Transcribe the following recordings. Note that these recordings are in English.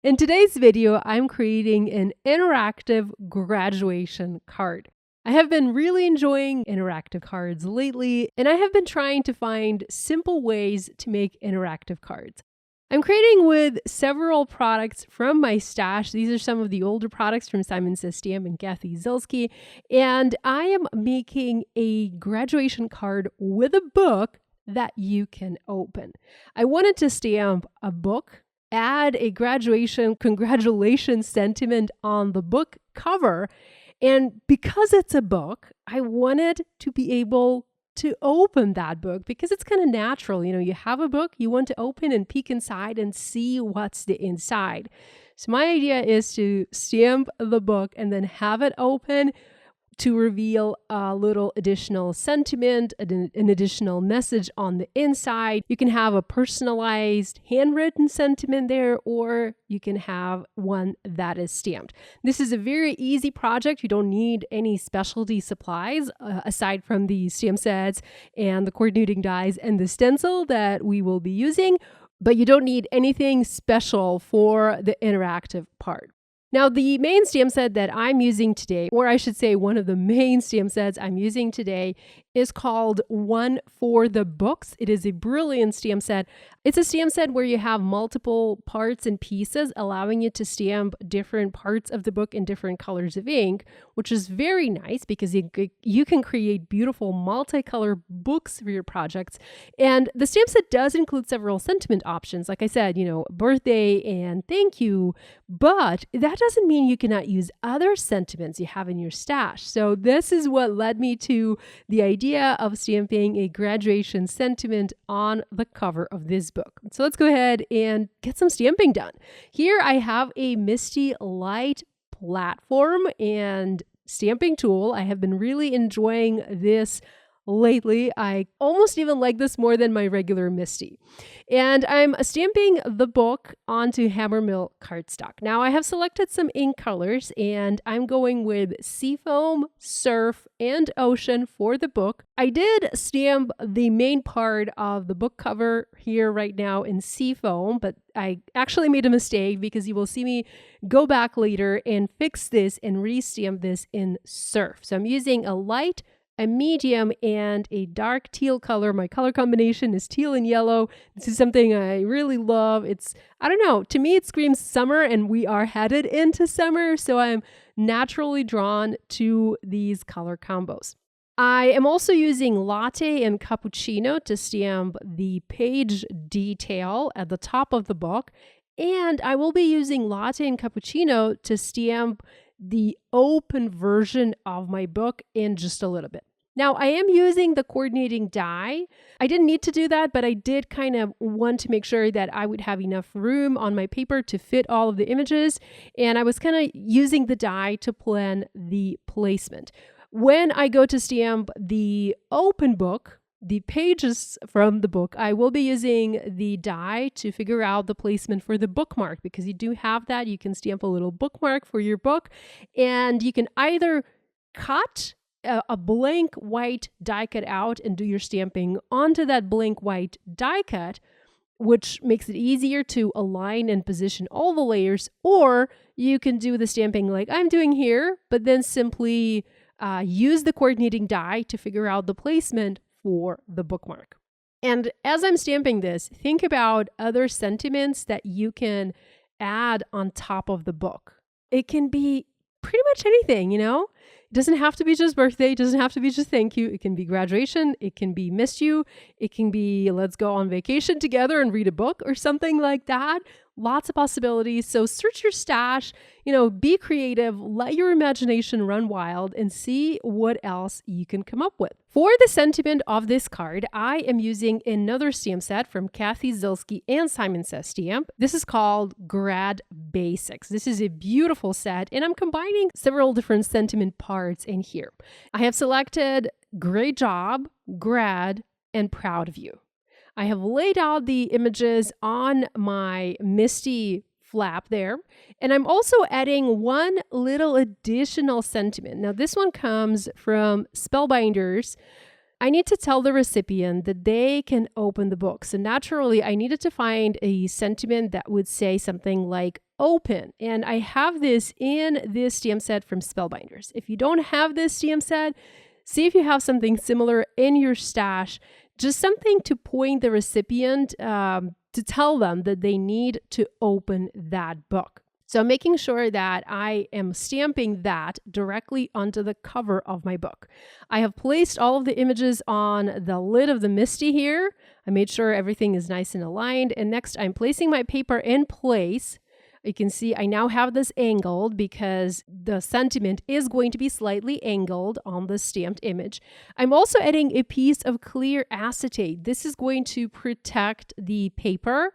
In today's video, I'm creating an interactive graduation card. I have been really enjoying interactive cards lately, and I have been trying to find simple ways to make interactive cards. I'm creating with several products from my stash. These are some of the older products from Simon Says Stamp and Kathy Zielsky, and I am making a graduation card with a book that you can open. I wanted to stamp a book, add a graduation congratulations sentiment on the book cover. And because it's a book, I wanted to be able to open that book because it's kind of natural. You know, you have a book, you want to open and peek inside and see what's the inside. So my idea is to stamp the book and then have it open to reveal a little additional sentiment, an additional message on the inside. You can have a personalized handwritten sentiment there, or you can have one that is stamped. This is a very easy project. You don't need any specialty supplies aside from the stamp sets and the coordinating dies and the stencil that we will be using, but you don't need anything special for the interactive part. Now, the main stamp set that I'm using today, or I should say one of the main stamp sets I'm using today, is called One for the Books. It is a brilliant stamp set. It's a stamp set where you have multiple parts and pieces, allowing you to stamp different parts of the book in different colors of ink, which is very nice because you can create beautiful multicolor books for your projects. And the stamp set does include several sentiment options. Like I said, birthday and thank you, but that doesn't mean you cannot use other sentiments you have in your stash. So this is what led me to the idea of stamping a graduation sentiment on the cover of this book. So let's go ahead and get some stamping done. Here I have a Misty Light platform and stamping tool. I have been really enjoying this lately. I almost even like this more than my regular Misty. And I'm stamping the book onto Hammermill cardstock. Now I have selected some ink colors and I'm going with Seafoam, Surf, and Ocean for the book. I did stamp the main part of the book cover here right now in Seafoam, but I actually made a mistake because you will see me go back later and fix this and re-stamp this in Surf. So I'm using a light, a medium, and a dark teal color. My color combination is teal and yellow. This is something I really love. I don't know, to me it screams summer and we are headed into summer, so I'm naturally drawn to these color combos. I am also using Latte and Cappuccino to stamp the page detail at the top of the book, and I will be using Latte and Cappuccino to stamp the open version of my book in just a little bit. Now, I am using the coordinating die. I didn't need to do that, but I did kind of want to make sure that I would have enough room on my paper to fit all of the images, and I was kind of using the die to plan the placement. When I go to stamp the open book, the pages from the book, I will be using the die to figure out the placement for the bookmark, because you do have that. You can stamp a little bookmark for your book, and you can either cut a blank white die cut out and do your stamping onto that blank white die cut, which makes it easier to align and position all the layers, or you can do the stamping like I'm doing here, but then simply use the coordinating die to figure out the placement for the bookmark. And as I'm stamping this, think about other sentiments that you can add on top of the book. It can be pretty much anything, It doesn't have to be just birthday. It doesn't have to be just thank you. It can be graduation. It can be missed you. It can be let's go on vacation together and read a book or something like that. Lots of possibilities. So search your stash, be creative, let your imagination run wild and see what else you can come up with. For the sentiment of this card, I am using another stamp set from Kathy Zielsky and Simon Says Stamp. This is called Grad Basics. This is a beautiful set, and I'm combining several different sentiment parts in here. I have selected Great Job, Grad, and Proud of You. I have laid out the images on my Misty flap there, and I'm also adding one little additional sentiment. Now this one comes from Spellbinders. I need to tell the recipient that they can open the book. So naturally, I needed to find a sentiment that would say something like open. And I have this in this stamp set from Spellbinders. If you don't have this stamp set, see if you have something similar in your stash, just something to point the recipient to tell them that they need to open that book. So I'm making sure that I am stamping that directly onto the cover of my book. I have placed all of the images on the lid of the Misty here. I made sure everything is nice and aligned. And next I'm placing my paper in place. You can see I now have this angled because the sentiment is going to be slightly angled on the stamped image. I'm also adding a piece of clear acetate. This is going to protect the paper.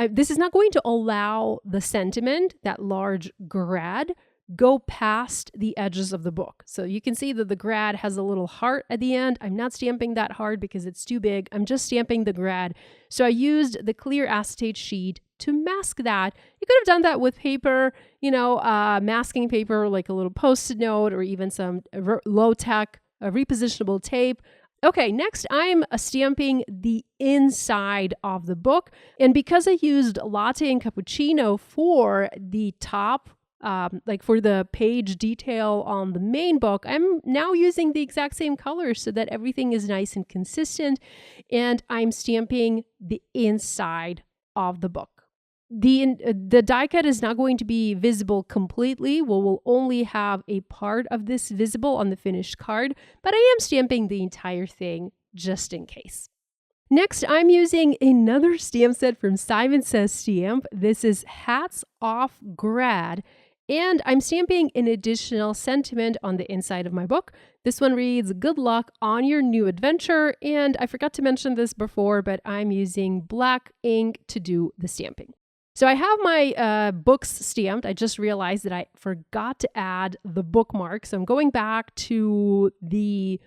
This is not going to allow the sentiment, that large grad, go past the edges of the book. So you can see that the grad has a little heart at the end. I'm not stamping that hard because it's too big. I'm just stamping the grad. So I used the clear acetate sheet to mask that. You could have done that with paper, masking paper, like a little Post-it note or even some low-tech repositionable tape. Okay, next I'm stamping the inside of the book. And because I used latte and cappuccino for the top, like for the page detail on the main book, I'm now using the exact same colors so that everything is nice and consistent. And I'm stamping the inside of the book. The die cut is not going to be visible completely. We'll only have a part of this visible on the finished card, but I am stamping the entire thing just in case. Next, I'm using another stamp set from Simon Says Stamp. This is Hats Off Grad, and I'm stamping an additional sentiment on the inside of my book. This one reads, "Good luck on your new adventure," and I forgot to mention this before, but I'm using black ink to do the stamping. So I have my books stamped. I just realized that I forgot to add the bookmark. So I'm going back to the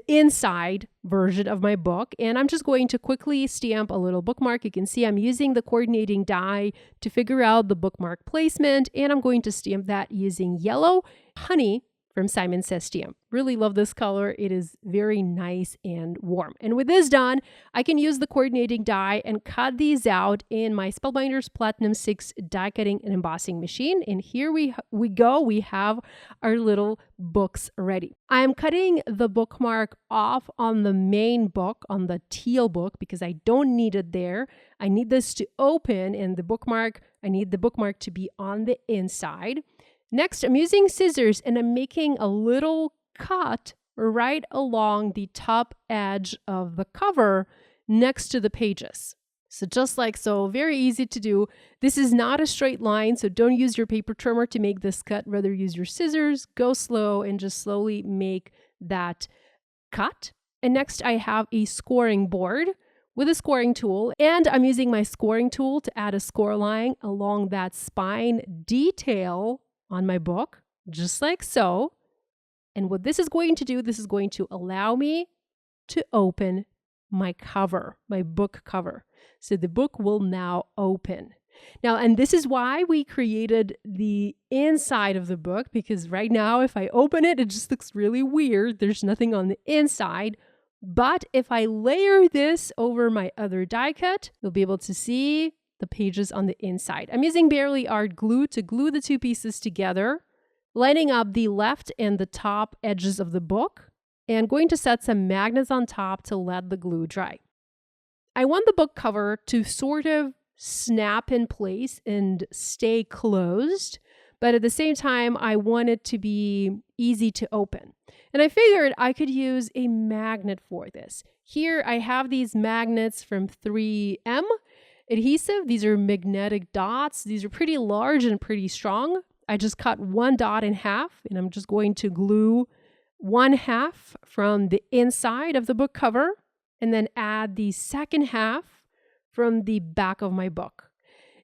inside version of my book, and I'm just going to quickly stamp a little bookmark. You can see I'm using the coordinating die to figure out the bookmark placement, and I'm going to stamp that using yellow honey from Simon Says Stamp. Really love this color. It is very nice and warm. And with this done, I can use the coordinating die and cut these out in my Spellbinders Platinum 6 die cutting and embossing machine. And here we go. We have our little books ready. I'm cutting the bookmark off on the main book, on the teal book, because I don't need it there. I need this to open, and I need the bookmark to be on the inside. Next, I'm using scissors and I'm making a little cut right along the top edge of the cover next to the pages. So just like so, very easy to do. This is not a straight line, so don't use your paper trimmer to make this cut. Rather use your scissors, go slow, and just slowly make that cut. And next I have a scoring board with a scoring tool, and I'm using my scoring tool to add a score line along that spine detail on my book, just like so. And what this is going to do, this is going to allow me to open my cover, my book cover. So the book will now open. Now, and this is why we created the inside of the book, because right now, if I open it, it just looks really weird. There's nothing on the inside. But if I layer this over my other die cut, you'll be able to see the pages on the inside. I'm using Barely Art glue to glue the two pieces together, lining up the left and the top edges of the book, and going to set some magnets on top to let the glue dry. I want the book cover to sort of snap in place and stay closed, but at the same time, I want it to be easy to open. And I figured I could use a magnet for this. Here I have these magnets from 3M adhesive. These are magnetic dots. These are pretty large and pretty strong. I just cut one dot in half, and I'm just going to glue one half from the inside of the book cover and then add the second half from the back of my book.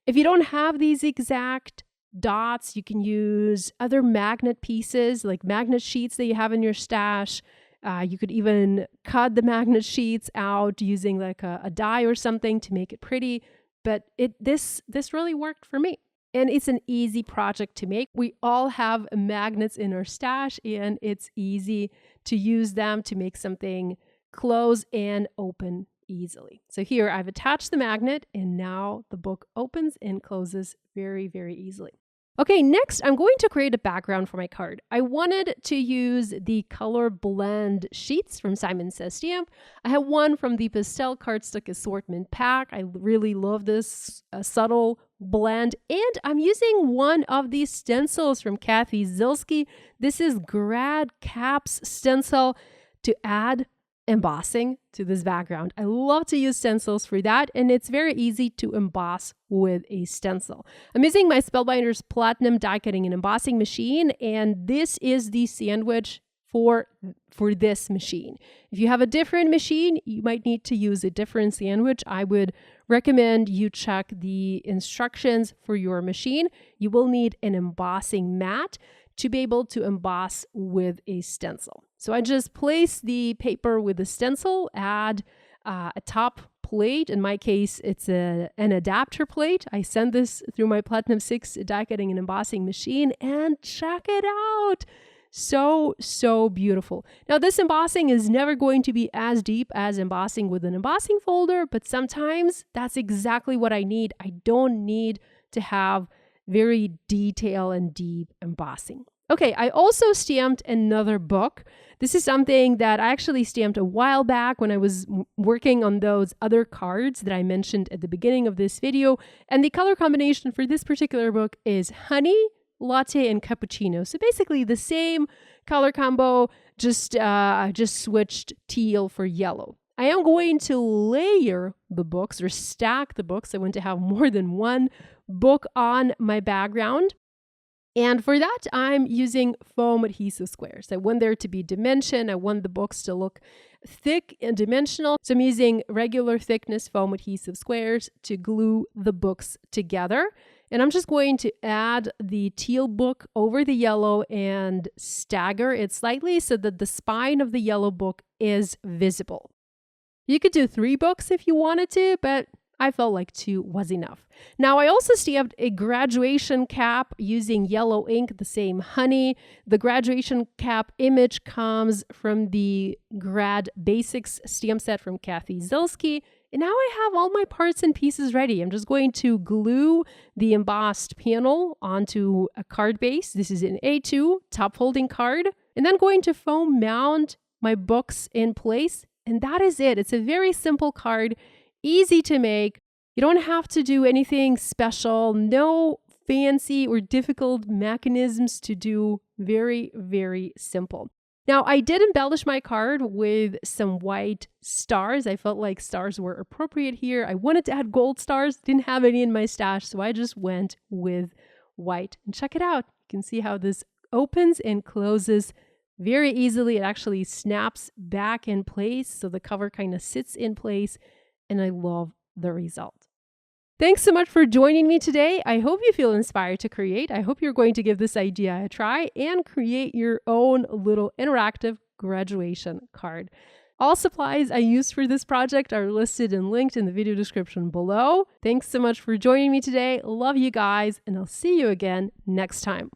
If you don't have these exact dots, you can use other magnet pieces, like magnet sheets that you have in your stash. You could even cut the magnet sheets out using like a die or something to make it pretty. But this really worked for me. And it's an easy project to make. We all have magnets in our stash, and it's easy to use them to make something close and open easily. So here I've attached the magnet and now the book opens and closes very, very easily. Okay, next I'm going to create a background for my card. I wanted to use the color blend sheets from Simon Says Stamp. I have one from the Pastel Cardstock Assortment Pack. I really love this subtle blend. And I'm using one of these stencils from Kathy Zilski. This is Grad Caps stencil to add embossing to this background. I love to use stencils for that, and it's very easy to emboss with a stencil. I'm using my Spellbinders Platinum die cutting and embossing machine, and this is the sandwich for this machine. If you have a different machine, you might need to use a different sandwich. I would recommend you check the instructions for your machine. You will need an embossing mat to be able to emboss with a stencil. So I just place the paper with the stencil, add a top plate. In my case, it's an adapter plate. I send this through my Platinum 6 die cutting and embossing machine, and check it out. So beautiful. Now, this embossing is never going to be as deep as embossing with an embossing folder, but sometimes that's exactly what I need. I don't need to have very detailed and deep embossing. Okay, I also stamped another book. This is something that I actually stamped a while back when I was working on those other cards that I mentioned at the beginning of this video. And the color combination for this particular book is honey, latte, and cappuccino. So basically the same color combo, I just switched teal for yellow. I am going to layer the books or stack the books. I want to have more than one book on my background. And for that, I'm using foam adhesive squares. I want there to be dimension. I want the books to look thick and dimensional. So I'm using regular thickness foam adhesive squares to glue the books together. And I'm just going to add the teal book over the yellow and stagger it slightly so that the spine of the yellow book is visible. You could do 3 books if you wanted to, but I felt like 2 was enough. Now, I also stamped a graduation cap using yellow ink, the same honey. The graduation cap image comes from the Grad Basics stamp set from Kathy Zilski. And now I have all my parts and pieces ready. I'm just going to glue the embossed panel onto a card base. This is an A2 top folding card. And then going to foam mount my books in place. And that is it. It's a very simple card. Easy to make. You don't have to do anything special. No fancy or difficult mechanisms to do. Very, very simple. Now, I did embellish my card with some white stars. I felt like stars were appropriate here. I wanted to add gold stars. Didn't have any in my stash, so I just went with white. And check it out. You can see how this opens and closes very easily. It actually snaps back in place, so the cover kind of sits in place. And I love the result. Thanks so much for joining me today. I hope you feel inspired to create. I hope you're going to give this idea a try and create your own little interactive graduation card. All supplies I used for this project are listed and linked in the video description below. Thanks so much for joining me today. Love you guys, and I'll see you again next time.